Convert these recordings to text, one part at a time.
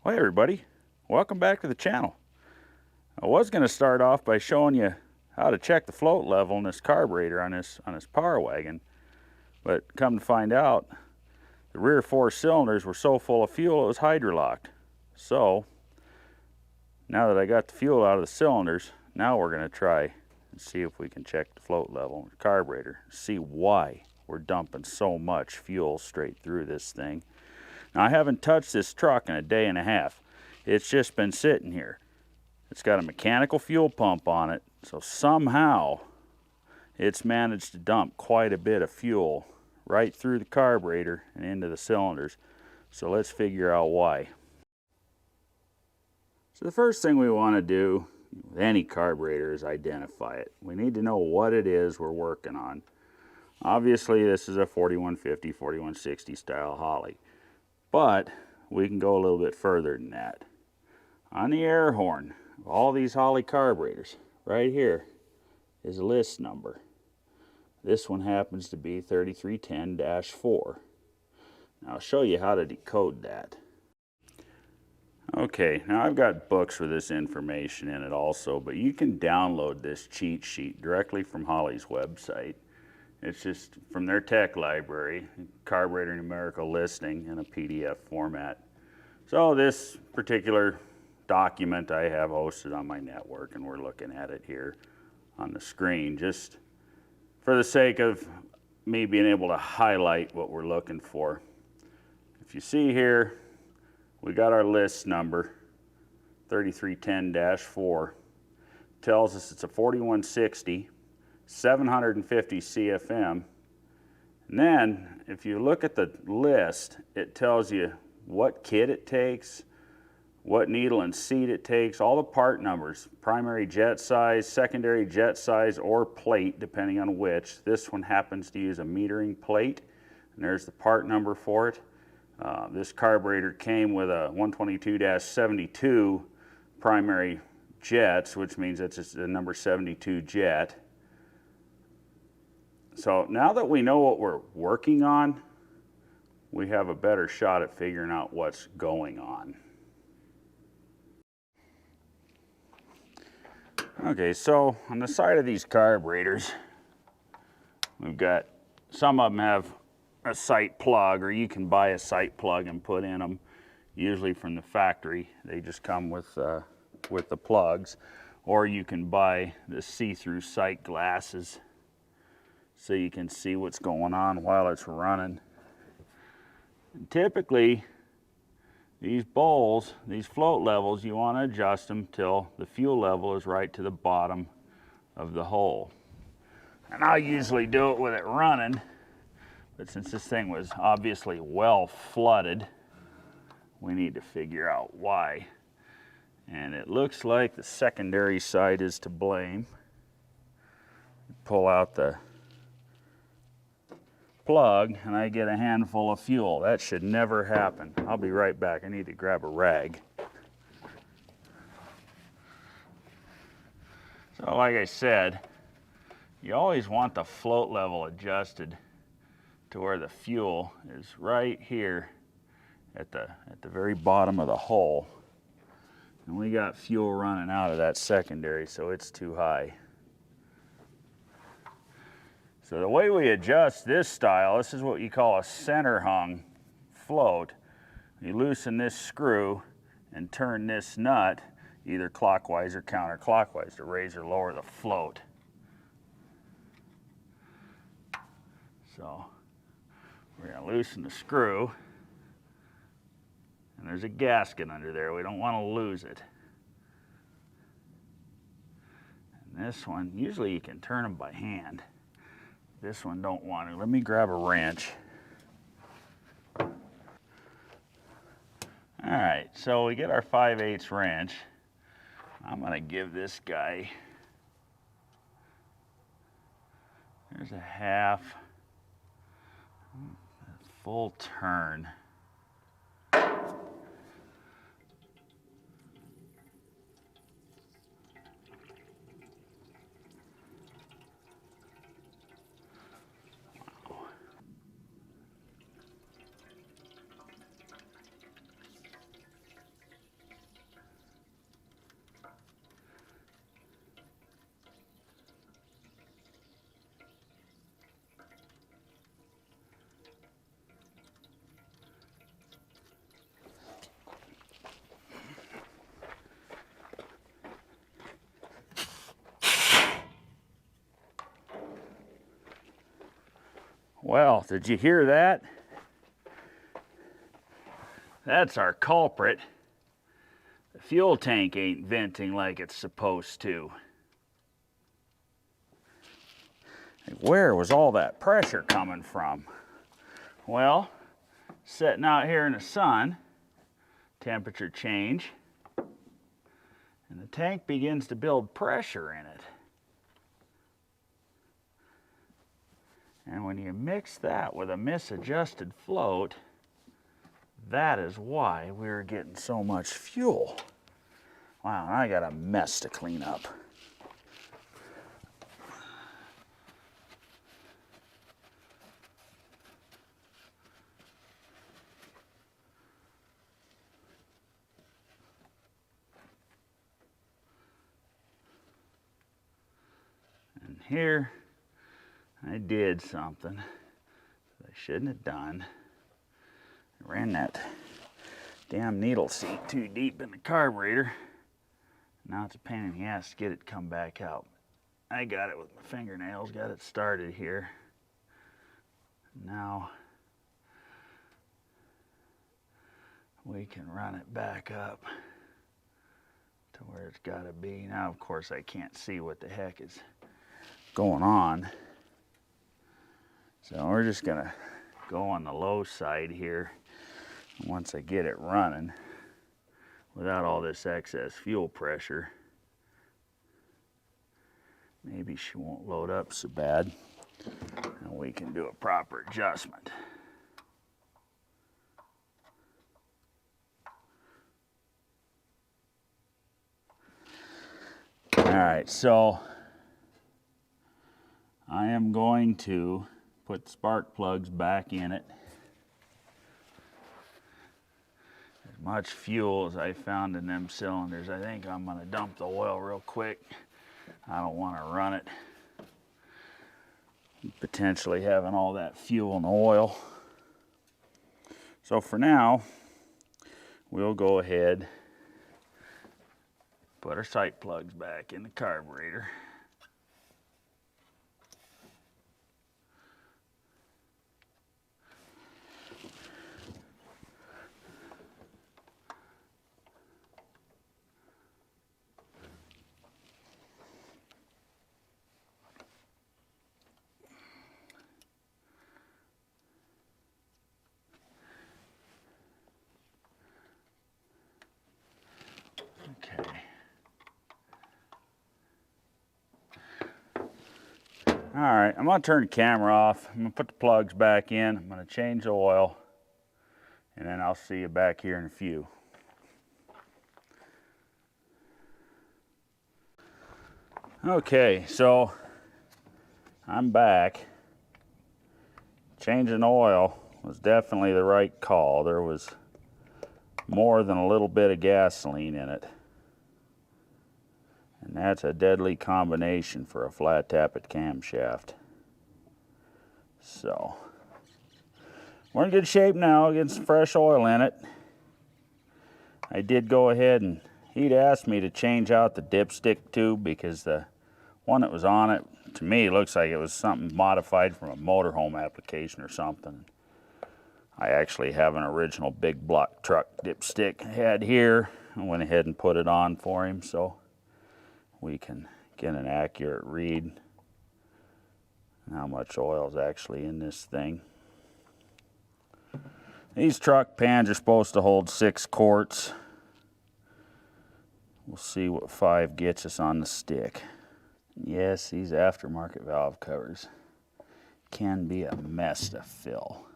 Hi everybody, welcome back to the channel. I was going to start off by showing you how to check the float level in this carburetor on this power wagon, but come to find out the rear 4 cylinders were so full of fuel it was hydrolocked. So now that I got the fuel out of the cylinders, now we're going to try and see if we can check the float level in the carburetor, see why we're dumping so much fuel straight through this thing. Now, I haven't touched this truck in a day and a half. It's just been sitting here. It's got a mechanical fuel pump on it, so somehow it's managed to dump quite a bit of fuel right through the carburetor and into the cylinders. So let's figure out why. So the first thing we want to do with any carburetor is identify it. We need to know what it is we're working on. Obviously, this is a 4150, 4160 style Holley. But we can go a little bit further than that. On the air horn of all these Holley carburetors, right here is a list number. This one happens to be 3310-4. Now I'll show you how to decode that. Okay, now I've got books with this information in it also, but you can download this cheat sheet directly from Holley's website. It's just from their tech library, carburetor numerical listing in a PDF format. So this particular document I have hosted on my network, and we're looking at it here on the screen just for the sake of me being able to highlight what we're looking for. If you see here, we got our list number, 3310-4. Tells us it's a 4160. 750 CFM. And then if you look at the list, it tells you what kit it takes, what needle and seat it takes, all the part numbers, primary jet size, secondary jet size, or plate, depending on which. This one happens to use a metering plate, and there's the part number for it. This carburetor came with a 122-72 primary jets, which means it's just a number 72 jet. So now that we know what we're working on, we have a better shot at figuring out what's going on. Okay, so on the side of these carburetors, we've got, some of them have a sight plug, or you can buy a sight plug and put in them, usually from the factory. They just come with the plugs, or you can buy the see-through sight glasses so you can see what's going on while it's running. And typically, these bowls, these float levels, you want to adjust them till the fuel level is right to the bottom of the hole. And I usually do it with it running, but since this thing was obviously well flooded, we need to figure out why. And it looks like the secondary side is to blame. Pull out the plug and I get a handful of fuel. That should never happen. I'll be right back. I need to grab a rag. So like I said, you always want the float level adjusted to where the fuel is right here at the very bottom of the hole. And we got fuel running out of that secondary, so it's too high. So the way we adjust this style, this is what you call a center hung float. You loosen this screw and turn this nut either clockwise or counterclockwise to raise or lower the float. So we're going to loosen the screw, and there's a gasket under there. We don't want to lose it. And this one, usually you can turn them by hand. This one don't want to. Let me grab a wrench. All right, so we get our 5/8 wrench. I'm going to give this guy, there's a half, full turn. Well, did you hear that? That's our culprit. The fuel tank ain't venting like it's supposed to. Where was all that pressure coming from? Well, sitting out here in the sun, temperature change, and the tank begins to build pressure in it. And when you mix that with a misadjusted float, that is why we're getting so much fuel. Wow, I got a mess to clean up. And here, I did something that I shouldn't have done. I ran that damn needle seat too deep in the carburetor. Now it's a pain in the ass to get it to come back out. I got it with my fingernails, got it started here. Now we can run it back up to where it's got to be. Now, of course, I can't see what the heck is going on. So we're just gonna go on the low side here. Once I get it running, without all this excess fuel pressure, maybe she won't load up so bad, and we can do a proper adjustment. All right, so I am going to put spark plugs back in it. As much fuel as I found in them cylinders, I think I'm going to dump the oil real quick. I don't want to run it, potentially having all that fuel and oil. So for now, we'll go ahead, put our sight plugs back in the carburetor. Okay. All right, I'm gonna turn the camera off. I'm gonna put the plugs back in. I'm gonna change the oil, and then I'll see you back here in a few. Okay, so I'm back. Changing oil was definitely the right call. There was more than a little bit of gasoline in it. And that's a deadly combination for a flat tappet camshaft. So, we're in good shape now, getting some fresh oil in it. I did go ahead and he'd asked me to change out the dipstick tube because the one that was on it, to me, looks like it was something modified from a motorhome application or something. I actually have an original big block truck dipstick I had here. I went ahead and put it on for him so we can get an accurate read on how much oil is actually in this thing. These truck pans are supposed to hold 6 quarts. We'll see what 5 gets us on the stick. Yes, these aftermarket valve covers can be a mess to fill.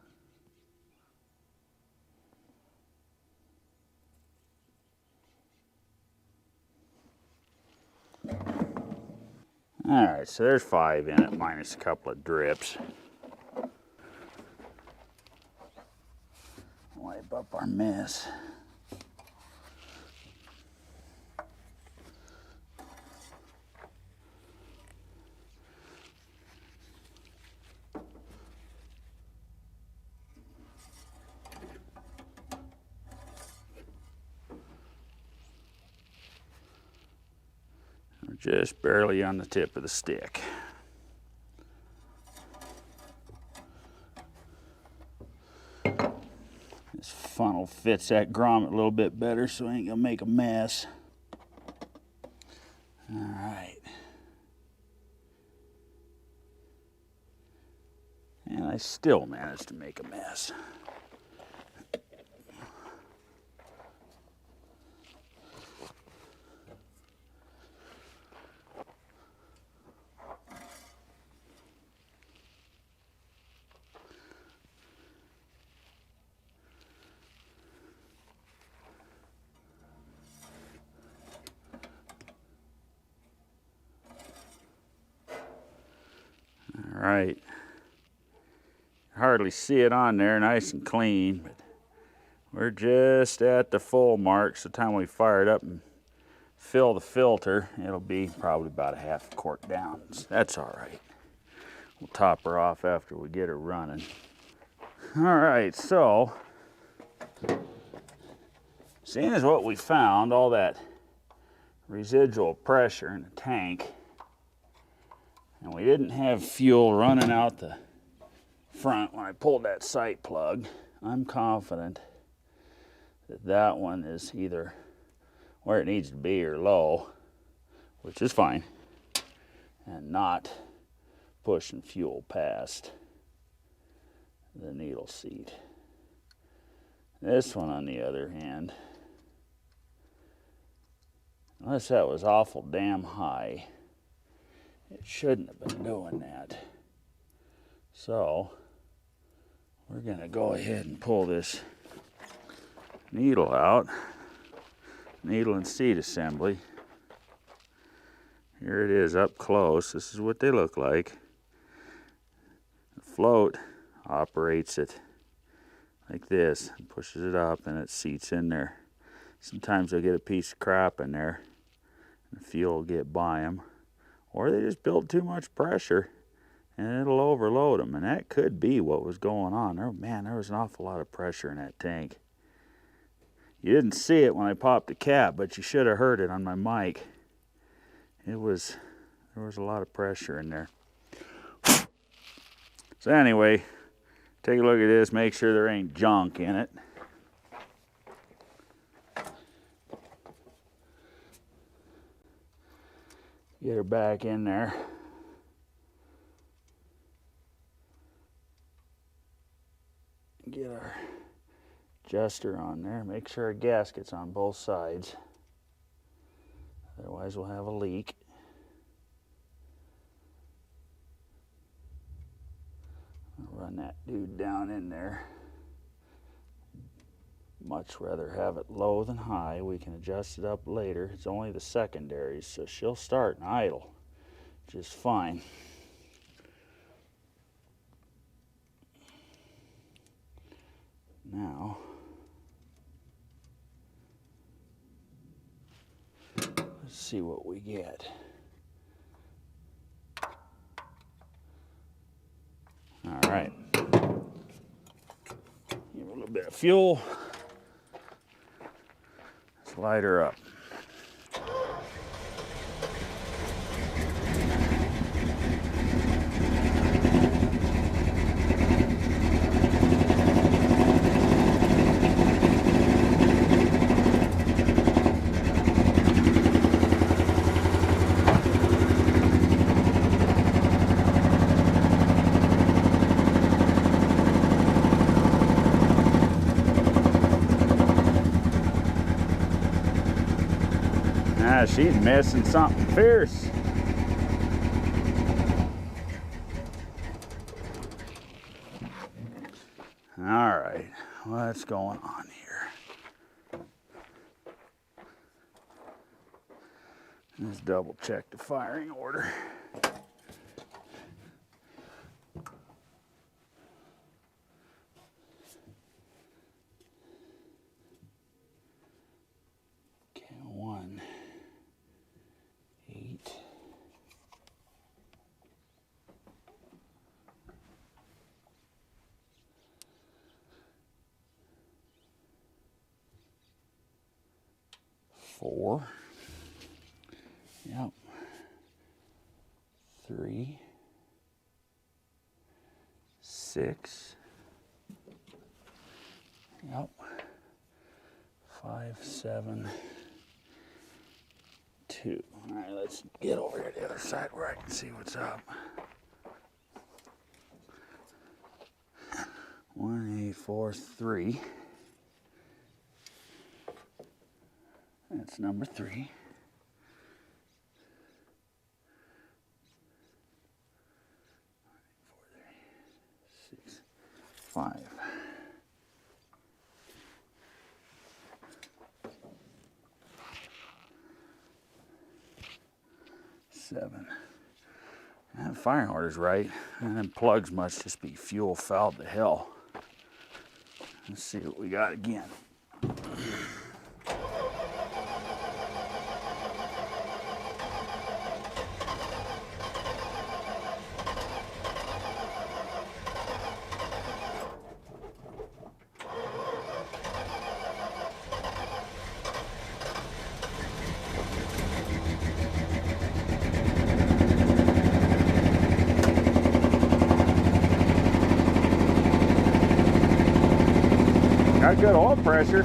All right, so there's 5 in it, minus a couple of drips. Wipe up our mess. We're just barely on the tip of the stick. fits that grommet a little bit better so I ain't gonna make a mess. All right. And I still managed to make a mess. All right. Hardly see it on there, nice and clean, but we're just at the full mark. So the time we fire it up and fill the filter, it'll be probably about a half quart down. That's all right. We'll top her off after we get her running. All right, so seeing as what we found, all that residual pressure in the tank, and we didn't have fuel running out the front when I pulled that sight plug, I'm confident that that one is either where it needs to be or low, which is fine, and not pushing fuel past the needle seat. This one, on the other hand, unless that was awful damn high, it shouldn't have been doing that. So we're going to go ahead and pull this needle out, needle and seat assembly. Here it is up close. This is what they look like. The float operates it like this, and pushes it up, and it seats in there. Sometimes they'll get a piece of crap in there, and the fuel will get by them, or they just build too much pressure and it'll overload them, and that could be what was going on. Man, there was an awful lot of pressure in that tank. You didn't see it when I popped the cap, but you should have heard it on my mic. There was a lot of pressure in there. So anyway, take a look at this, make sure there ain't junk in it. Get her back in there. Get our adjuster on there. Make sure our gasket's on both sides. Otherwise we'll have a leak. I'll run that dude down in there. Much rather have it low than high. We can adjust it up later. It's only the secondaries, so she'll start and idle just fine. Now, let's see what we get. All right. Give her a little bit of fuel. Let's light her up. She's missing something fierce. All right, what's going on here? Let's double check the firing order. Okay, 1, 8. Four. Yep. 3. 6. Yep. 5, 7, 2. All right, let's get over here to the other side where I can see what's up. 1, 8, 4, 3. That's number 3. 6, 5. 7. And firing order's right. And then plugs must just be fuel fouled to hell. Let's see what we got again. Got good oil pressure.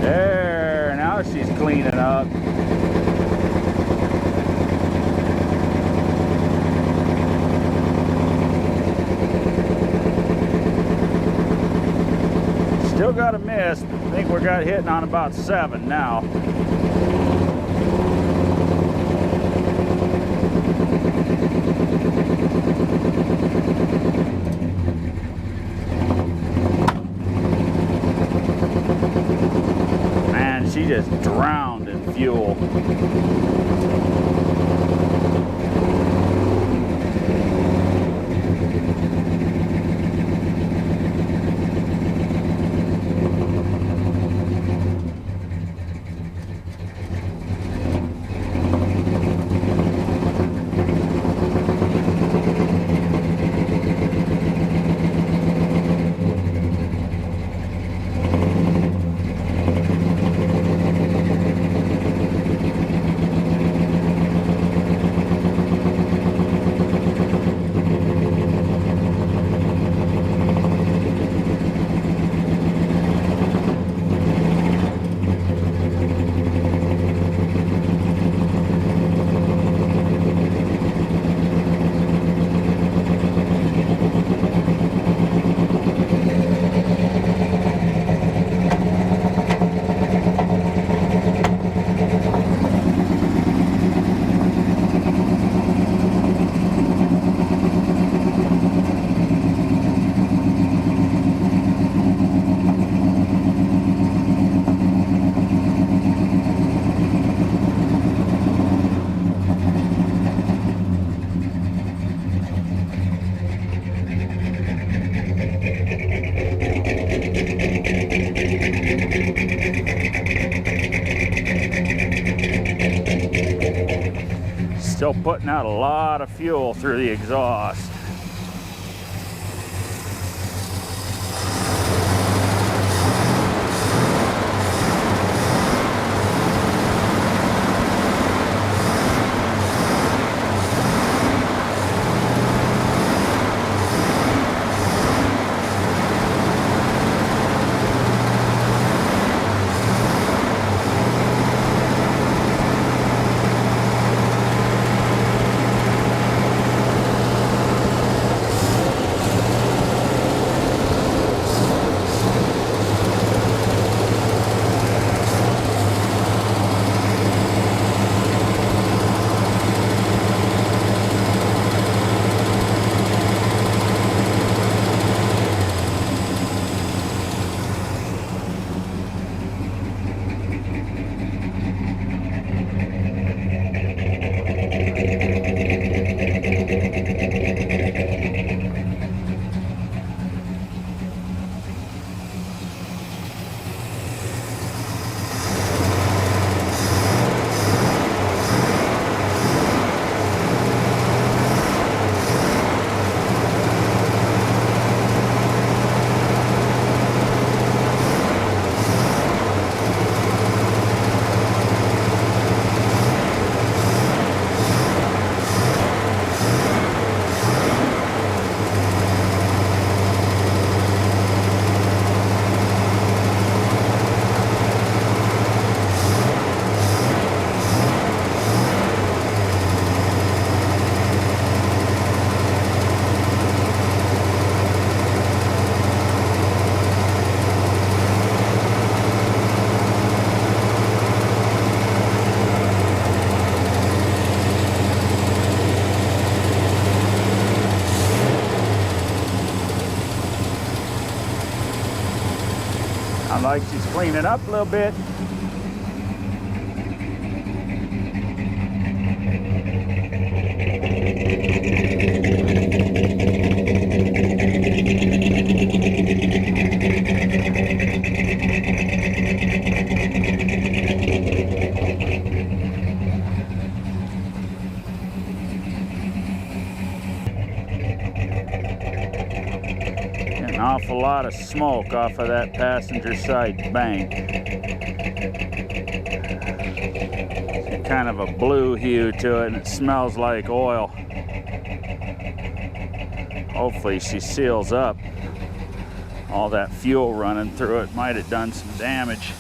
There, now she's cleaning up. Still got a miss. I think we got hitting on about 7 now. Man, she just drowned in fuel. Still putting out a lot of fuel through the exhaust. Sounds like she's cleaning up a little bit. An awful lot of smoke off of that passenger side bank. It's kind of a blue hue to it, and it smells like oil. Hopefully she seals up. All that fuel running through it might have done some damage.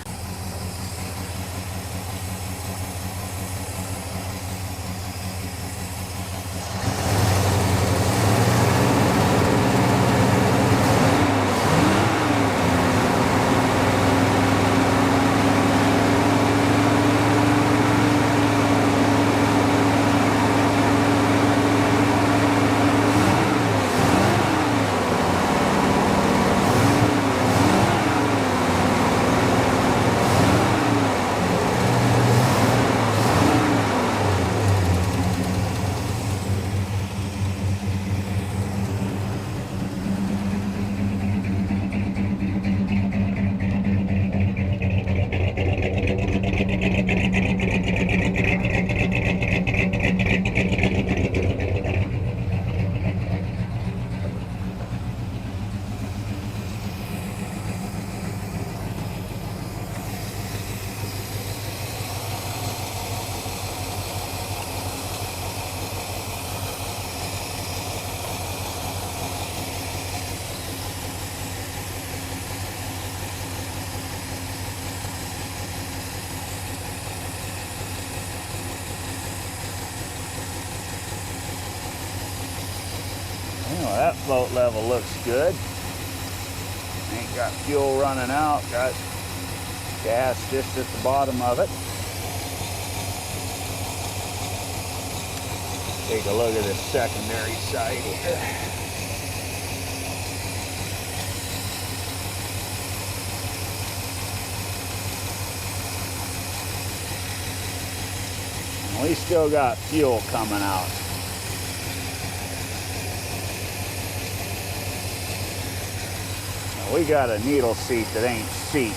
Well, that float level looks good. Ain't got fuel running out, got gas just at the bottom of it. Take a look at the secondary side here. We still got fuel coming out. We got a needle seat that ain't seat.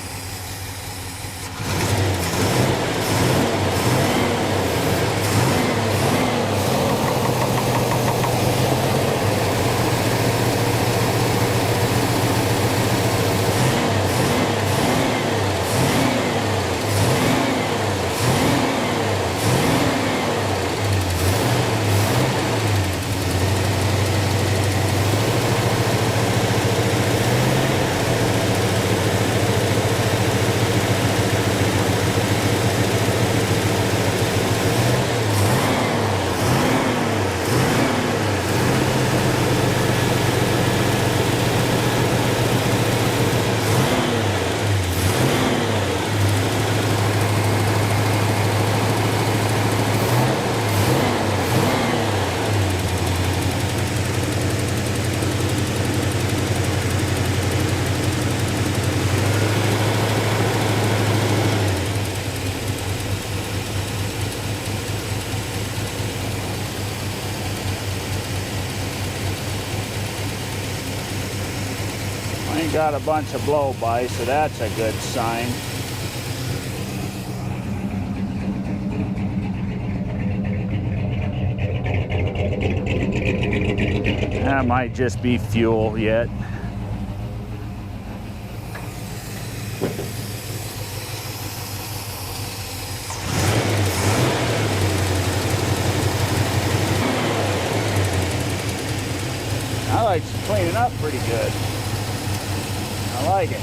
Ain't got a bunch of blow-by, so that's a good sign. That might just be fuel yet. I like cleaning up pretty good. I like it.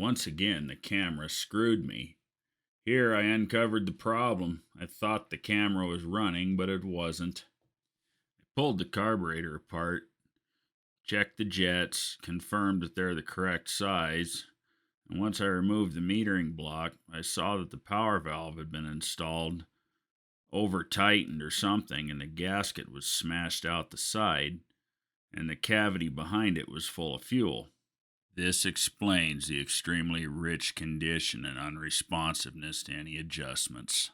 once again the camera screwed me. Here I uncovered the problem. I thought the camera was running, but it wasn't. I pulled the carburetor apart, checked the jets, confirmed that they're the correct size, and once I removed the metering block, I saw that the power valve had been installed, over-tightened or something, and the gasket was smashed out the side, and the cavity behind it was full of fuel. This explains the extremely rich condition and unresponsiveness to any adjustments.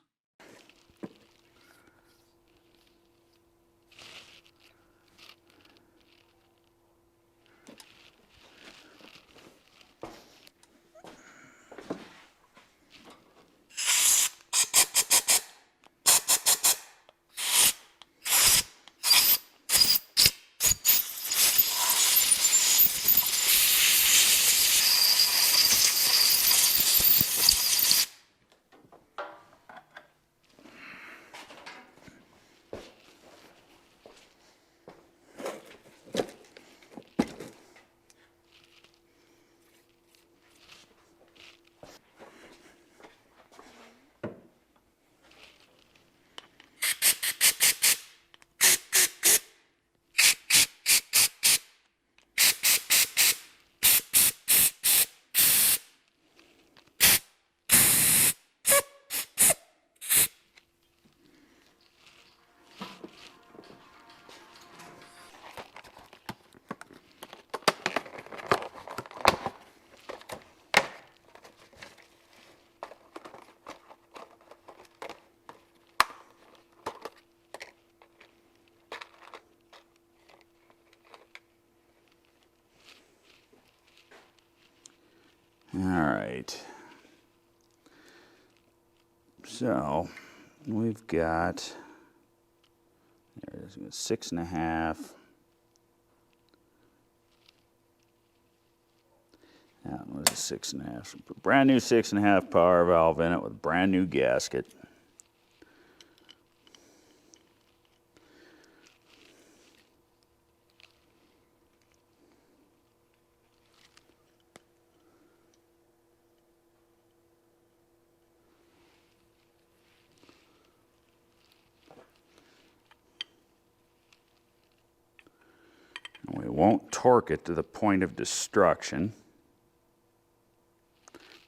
All right. So we've got, there it is, 6.5. That was a 6.5. So brand new 6.5 power valve in it with a brand new gasket. We won't torque it to the point of destruction.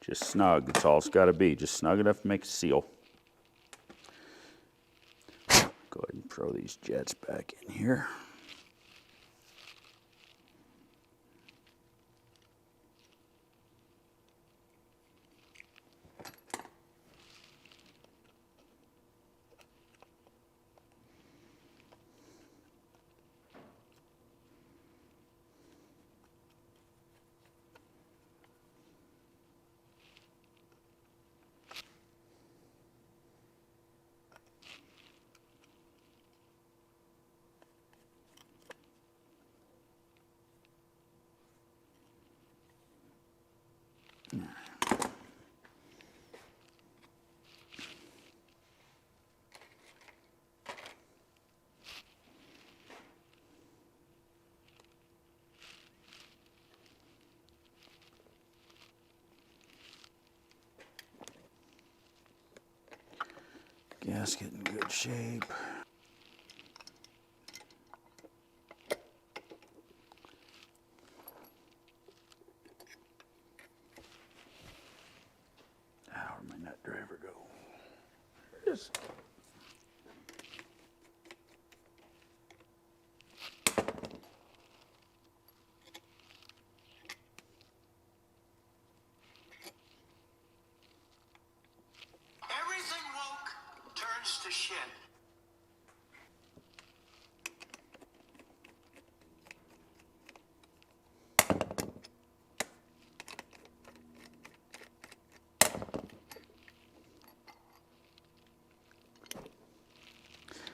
Just snug, that's all it's got to be. Just snug enough to make a seal. Go ahead and throw these jets back in here. Gasket in good shape. Where'd my nut driver go? There it is. Everything woke turns to shit.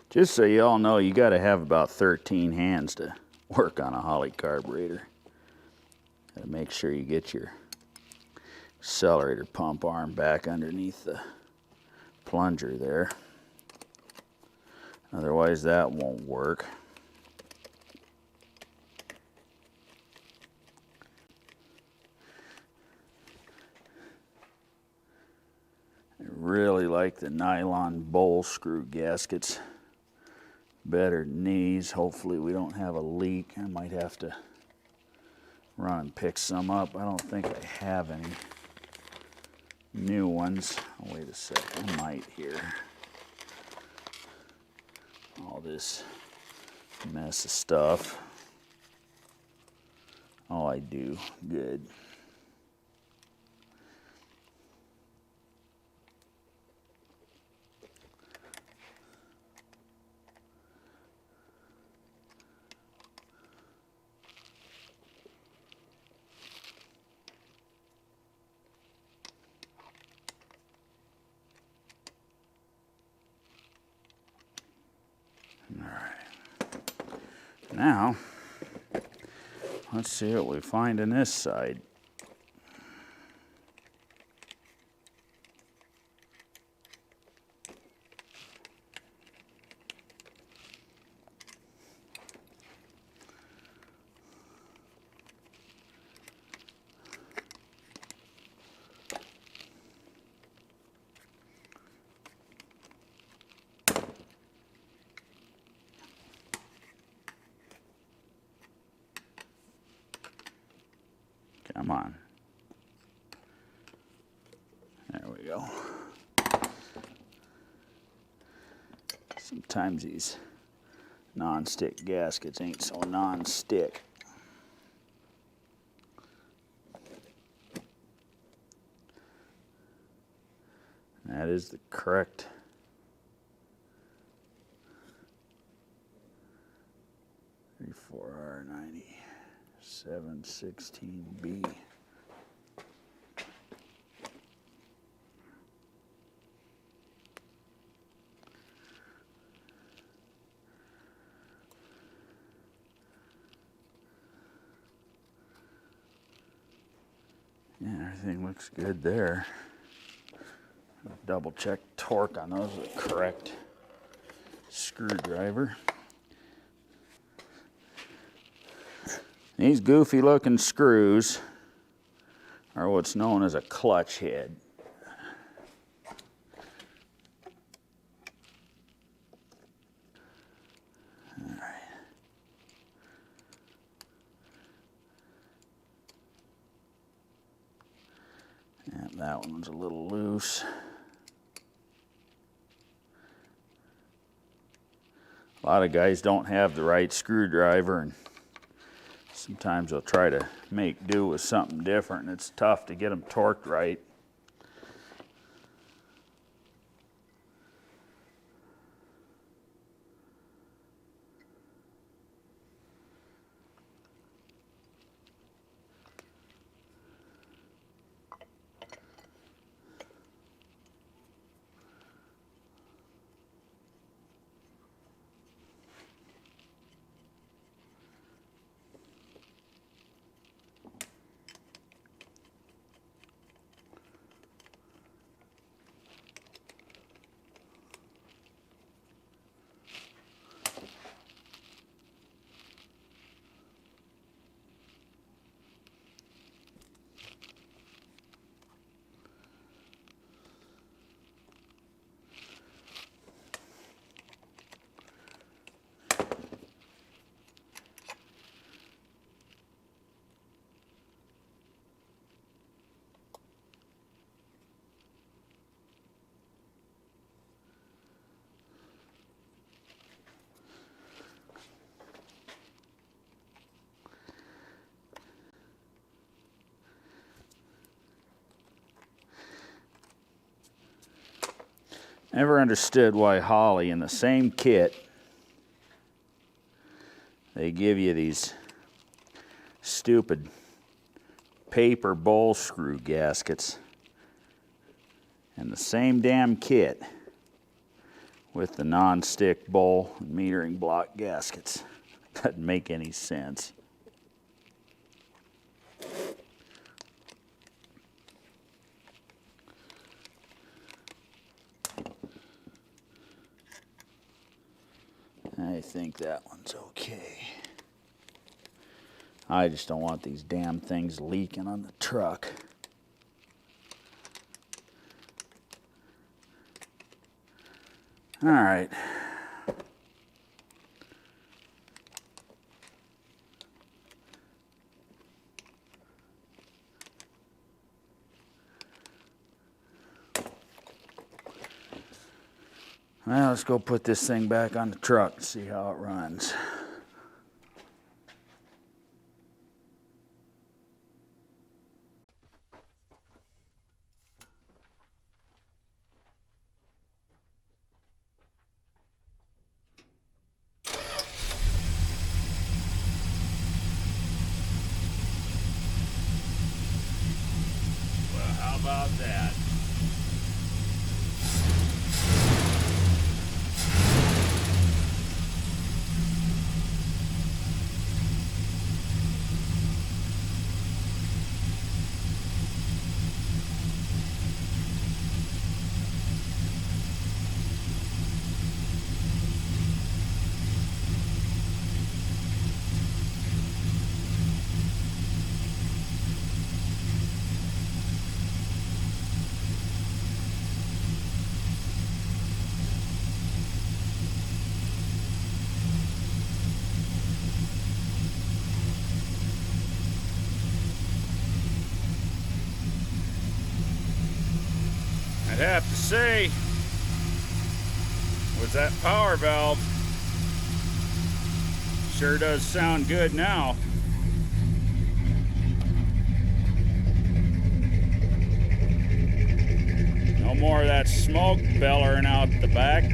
Just so you all know, you got to have about 13 hands to work on a Holley carburetor. Got to make sure you get your accelerator pump arm back underneath the plunger there. Otherwise that won't work. really like the nylon bowl screw gaskets better than these. Hopefully we don't have a leak. I might have to run and pick some up. I don't think I have any new ones. Oh, wait a second, I might here. All this mess of stuff. Oh, I do. Good. Now, let's see what we find in this side. Come on. There we go. Sometimes these non-stick gaskets ain't so non-stick. That is the correct R90 716B. Yeah, everything looks good there. Double check torque on those with the correct screwdriver. These goofy looking screws are what's known as a clutch head. All right. And that one's a little loose. A lot of guys don't have the right screwdriver, and sometimes they'll try to make do with something different, and it's tough to get them torqued right. Never understood why Holley, in the same kit, they give you these stupid paper bowl screw gaskets in the same damn kit with the non-stick bowl and metering block gaskets. Doesn't make any sense. I think that one's okay. I just don't want these damn things leaking on the truck. All right. Well, let's go put this thing back on the truck and see how it runs. Well, how about that? I'd have to say, with that power valve, sure does sound good now. No more of that smoke bellowing out the back.